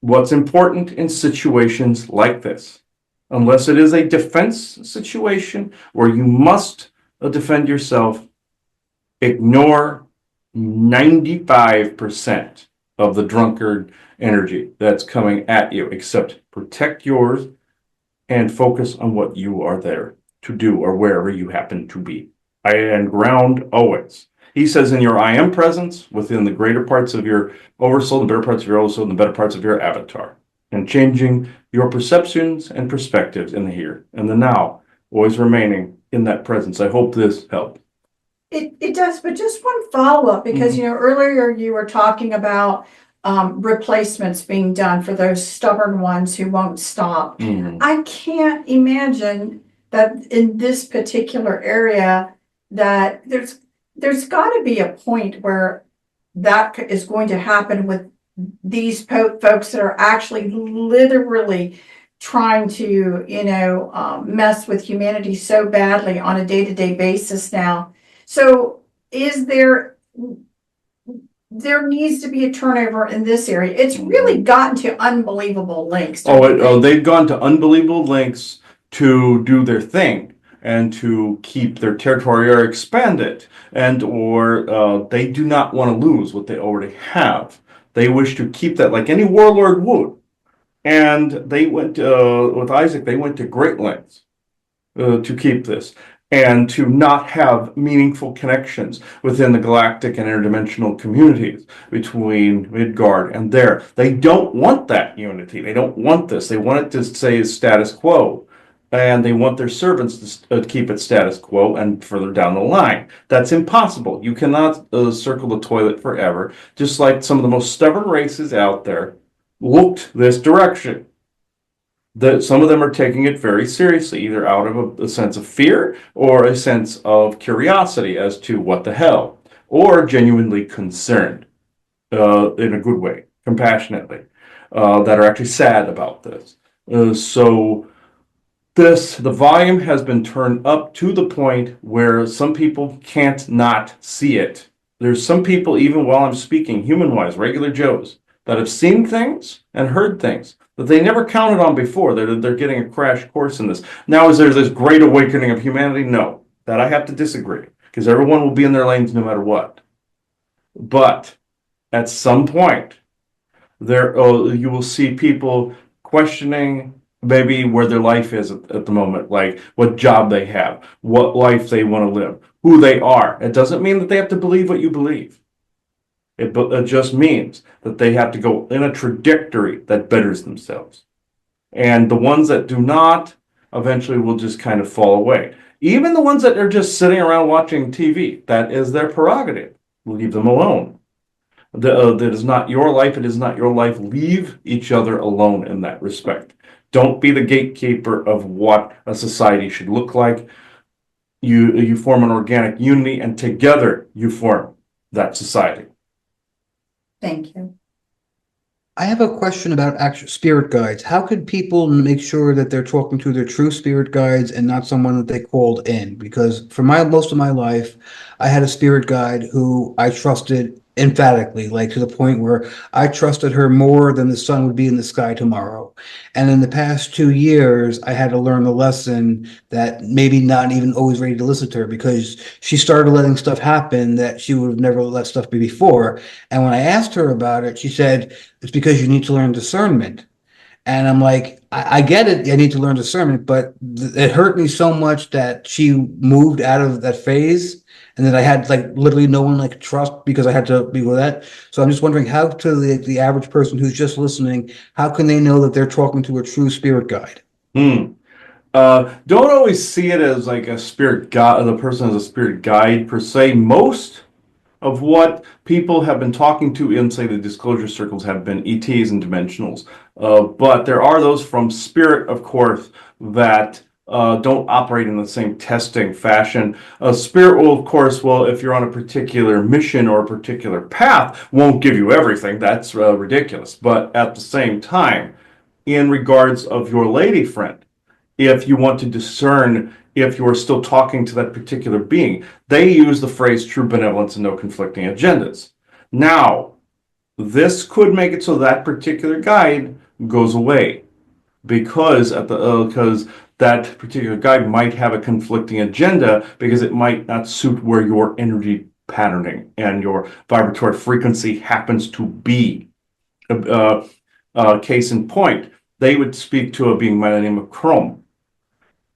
What's important in situations like this, unless it is a defense situation where you must defend yourself, ignore 95% of the drunkard energy that's coming at you, except protect yours and focus on what you are there to do or wherever you happen to be. And ground always. He says in your I am presence, within the greater parts of your oversoul, the better parts of your oversoul, and the better parts of your avatar. And changing your perceptions and perspectives in the here and the now, always remaining in that presence. I hope this helped. It does, but just one follow-up, because, earlier you were talking about replacements being done for those stubborn ones who won't stop. I can't imagine that in this particular area that there's got to be a point where that is going to happen with these folks that are actually literally trying to, mess with humanity so badly on a day-to-day basis now. So there needs to be a turnover in this area. It's really gotten to unbelievable lengths. They've gone to unbelievable lengths to do their thing and to keep their territory or expand it, and or they do not want to lose what they already have. They wish to keep that, like any warlord would. And they went with Isaac. They went to great lengths to keep this and to not have meaningful connections within the galactic and interdimensional communities between Midgard and there. They don't want that unity. They don't want this. They want it to stay status quo. And they want their servants to keep it status quo and further down the line. That's impossible. You cannot circle the toilet forever, just like some of the most stubborn races out there looked this direction. Some of them are taking it very seriously, either out of a sense of fear or a sense of curiosity as to what the hell, or genuinely concerned in a good way, compassionately, that are actually sad about this. The volume has been turned up to the point where some people can't not see it. There's some people, even while I'm speaking, human-wise, regular Joes, that have seen things and heard things that they never counted on before. They're getting a crash course in this. Now, is there this great awakening of humanity? No, that I have to disagree, because everyone will be in their lanes no matter what. But at some point, you will see people questioning maybe where their life is at the moment, like what job they have, what life they want to live, who they are. It doesn't mean that they have to believe what you believe. It just means that they have to go in a trajectory that betters themselves. And the ones that do not eventually will just kind of fall away. Even the ones that are just sitting around watching TV, that is their prerogative. Leave them alone. That is not your life. It is not your life. Leave each other alone in that respect. Don't be the gatekeeper of what a society should look like. you form an organic unity, and together you form that society. Thank you. I have a question about actual spirit guides. How could people make sure that they're talking to their true spirit guides and not someone that they called in? Because for most of my life, I had a spirit guide who I trusted emphatically, like to the point where I trusted her more than the sun would be in the sky tomorrow. And in the past 2 years, I had to learn the lesson that maybe not even always ready to listen to her, because she started letting stuff happen that she would have never let stuff be before. And when I asked her about it, she said, it's because you need to learn discernment. And I'm like, I get it. I need to learn discernment, but it hurt me so much that she moved out of that phase, and that I had like literally no one like trust because I had to be with that. So I'm just wondering, how to the average person who's just listening, how can they know that they're talking to a true spirit guide? Hmm. Don't always see it as like a spirit guide, the person as a spirit guide per se. Most of what people have been talking to in, say, the disclosure circles have been ETs and dimensionals. But there are those from spirit, of course, that don't operate in the same testing fashion. Spirit will, of course, well, if you're on a particular mission or a particular path, won't give you everything. That's ridiculous. But at the same time, in regards of your lady friend, if you want to discern if you're still talking to that particular being, they use the phrase true benevolence and no conflicting agendas. Now, this could make it so that particular guide goes away because because that particular guide might have a conflicting agenda, because it might not suit where your energy patterning and your vibratory frequency happens to be. Case in point, they would speak to a being by the name of Chrome.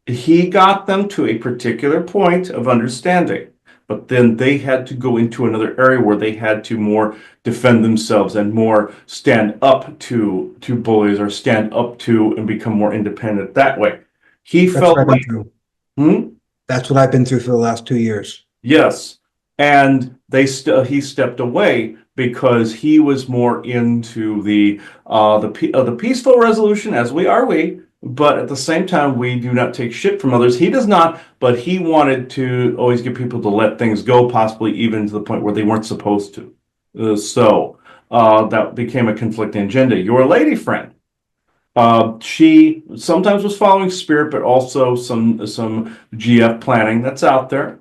He got them to a particular point of understanding, but then they had to go into another area where they had to more defend themselves and more stand up to bullies, or stand up to and become more independent that way. He That's felt what I've been like, through. hmm? That's what I've been through for the last 2 years. Yes, and he stepped away because he was more into the peaceful resolution, as we, but at the same time we do not take shit from others. He does not, but he wanted to always get people to let things go, possibly even to the point where they weren't supposed to. That became a conflicting agenda. Your lady friend. She sometimes was following spirit, but also some GF planning that's out there.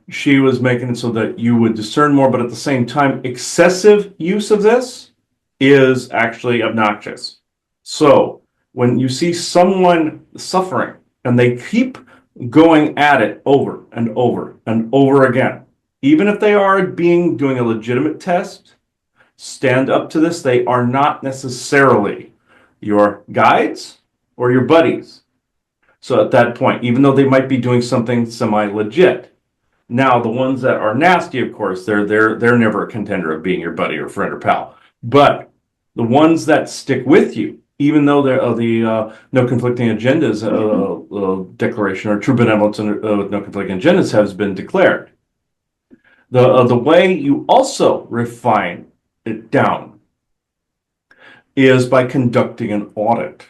She was making it so that you would discern more, but at the same time, excessive use of this is actually obnoxious. So when you see someone suffering and they keep going at it over and over and over again, even if they are doing a legitimate test, stand up to this. They are not necessarily your guides or your buddies. So at that point, even though they might be doing something semi-legit, now the ones that are nasty, of course, they're never a contender of being your buddy or friend or pal. But the ones that stick with you, even though they're the no conflicting agendas declaration, or true benevolence and no conflicting agendas has been declared. The way you also refine it down is by conducting an audit.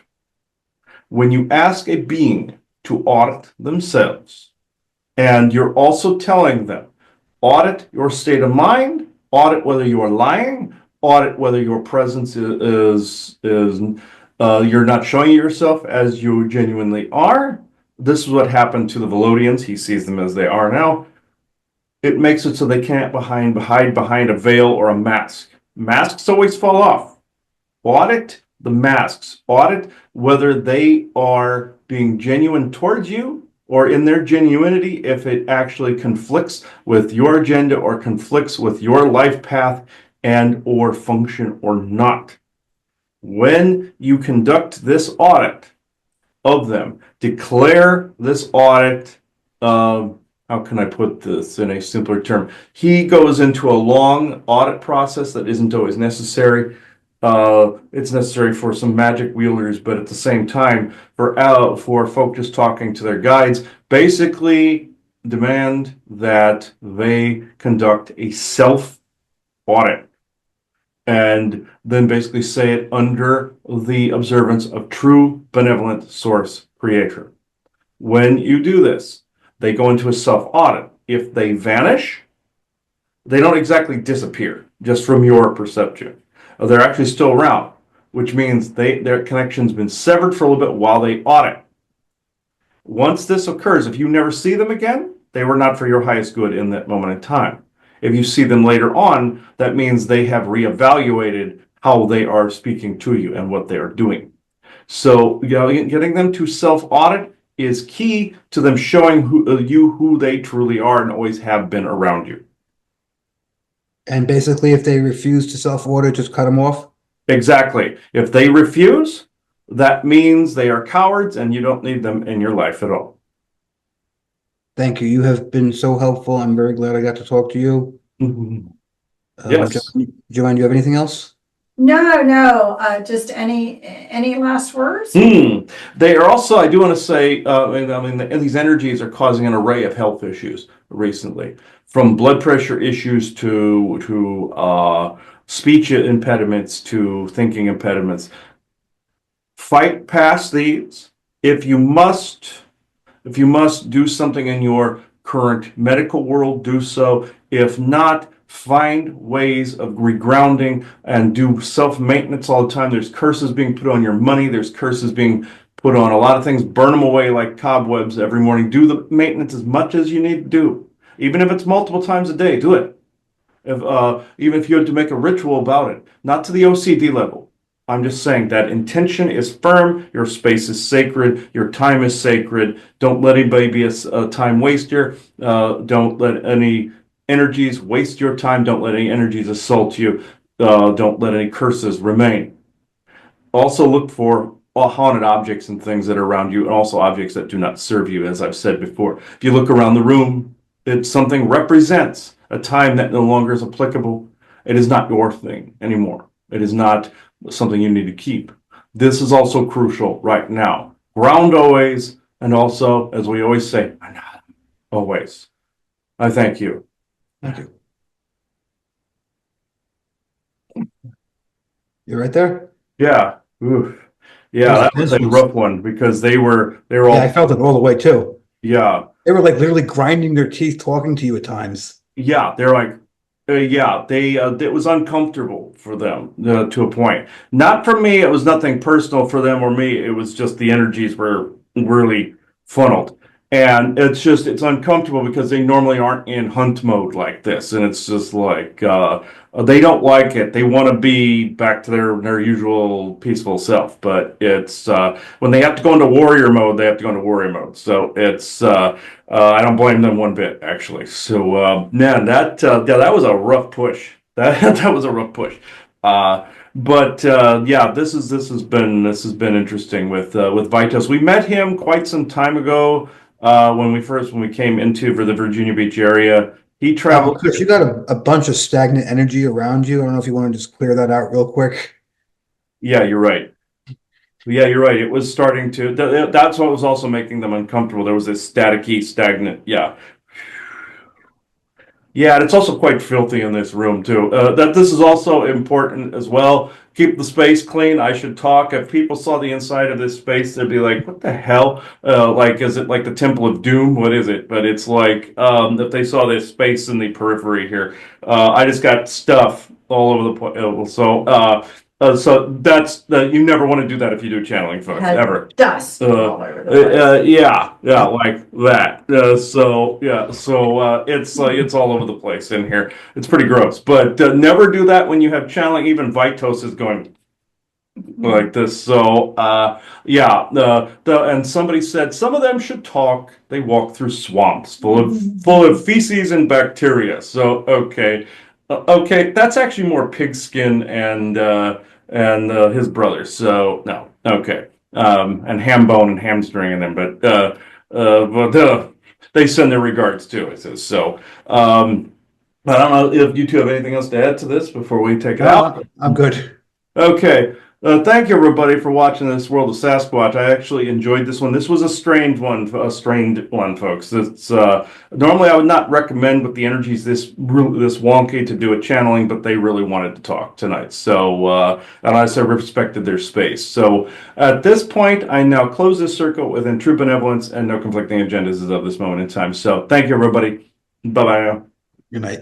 When you ask a being to audit themselves, and you're also telling them, audit your state of mind, audit whether you are lying, audit whether your presence is you're not showing yourself as you genuinely are. This is what happened to the Velodians. He sees them as they are now. It makes it so they can't hide behind a veil or a mask. Masks always fall off. Audit the masks. Audit whether they are being genuine towards you, or in their genuinity, if it actually conflicts with your agenda or conflicts with your life path and or function or not. When you conduct this audit of them, declare this audit, how can I put this in a simpler term? He goes into a long audit process that isn't always necessary. It's necessary for some magic wielders, but at the same time, for folk just talking to their guides, basically demand that they conduct a self audit, and then basically say it under the observance of true benevolent source creator. When you do this, They go into a self-audit. If they vanish, they don't exactly disappear, just from your perception. They're actually still around, which means their connection's been severed for a little bit while they audit. Once this occurs, if you never see them again, they were not for your highest good in that moment in time. If you see them later on, that means they have reevaluated how they are speaking to you and what they are doing. So, getting them to self-audit is key to them showing who they truly are and always have been around you. And basically, if they refuse to self-order, just cut them off? Exactly. If they refuse, that means they are cowards and you don't need them in your life at all. Thank you. You have been so helpful. I'm very glad I got to talk to you. Yes. Joanne, do you have anything else? No, just any last words? They are also, I do want to say, these energies are causing an array of health issues recently, from blood pressure issues to speech impediments to thinking impediments. Fight past these. If you must do something in your current medical world, do so. If not, find ways of regrounding and do self-maintenance all the time. There's curses being put on your money. There's curses being put on a lot of things. Burn them away like cobwebs every morning. Do the maintenance as much as you need to do. Even if it's multiple times a day, do it. Even if you had to make a ritual about it, not to the OCD level. I'm just saying that intention is firm, your space is sacred, your time is sacred. Don't let anybody be a time waster. Don't let any energies waste your time. Don't let any energies assault you. Don't let any curses remain. Also look for haunted objects and things that are around you, and also objects that do not serve you, as I've said before. If you look around the room, something represents a time that no longer is applicable. It is not your thing anymore. It is not something you need to keep. This is also crucial right now. Ground always, and also, as we always say, always. I thank you. Thank you. You're right there? Yeah. Oof. Yeah, that was a rough one because they were all. Yeah, I felt it all the way too. Yeah. They were like literally grinding their teeth talking to you at times. Yeah, they're like, it was uncomfortable for them to a point. Not for me, it was nothing personal for them or me. It was just the energies were really funneled. And it's uncomfortable because they normally aren't in hunt mode like this. And it's just like, they don't like it. They want to be back to their usual peaceful self. But it's, when they have to go into warrior mode, they have to go into warrior mode. So it's, I don't blame them one bit, actually. So, man, that was a rough push. That was a rough push. But yeah, this has been interesting with Vitos. We met him quite some time ago when we came into for the Virginia Beach area. He traveled. Chris, you got a bunch of stagnant energy around you. I don't know if you want to just clear that out real quick. Yeah, you're right. Yeah, you're right. It was starting to. That's what was also making them uncomfortable. There was this staticky, stagnant. Yeah. Yeah, and it's also quite filthy in this room too. That this is also important as well. Keep the space clean. I should talk. If people saw the inside of this space, they'd be like, "What the hell? Like, is it like the Temple of Doom? What is it?" But it's like if they saw this space in the periphery here, I just got stuff all over the place. So that's you never want to do that if you do channeling, folks, Had ever. dust all over the place. Yeah, like that. It's all over the place in here. It's pretty gross, but never do that when you have channeling. Even Vitos is going like this. So and somebody said some of them should talk. They walk through swamps full of feces and bacteria. So okay, that's actually more pigskin and his brothers. So no, okay. And ham bone and hamstring in them, but they send their regards to us. So, I don't know if you two have anything else to add to this before we take it out. I'm good. Okay. Thank you, everybody, for watching this World of Sasquatch. I actually enjoyed this one. This was a strained one, folks. It's normally I would not recommend with the energies this wonky to do a channeling, but they really wanted to talk tonight. So, and I said respected their space. So, at this point, I now close this circle within true benevolence and no conflicting agendas as of this moment in time. So, thank you, everybody. Bye bye now. Good night.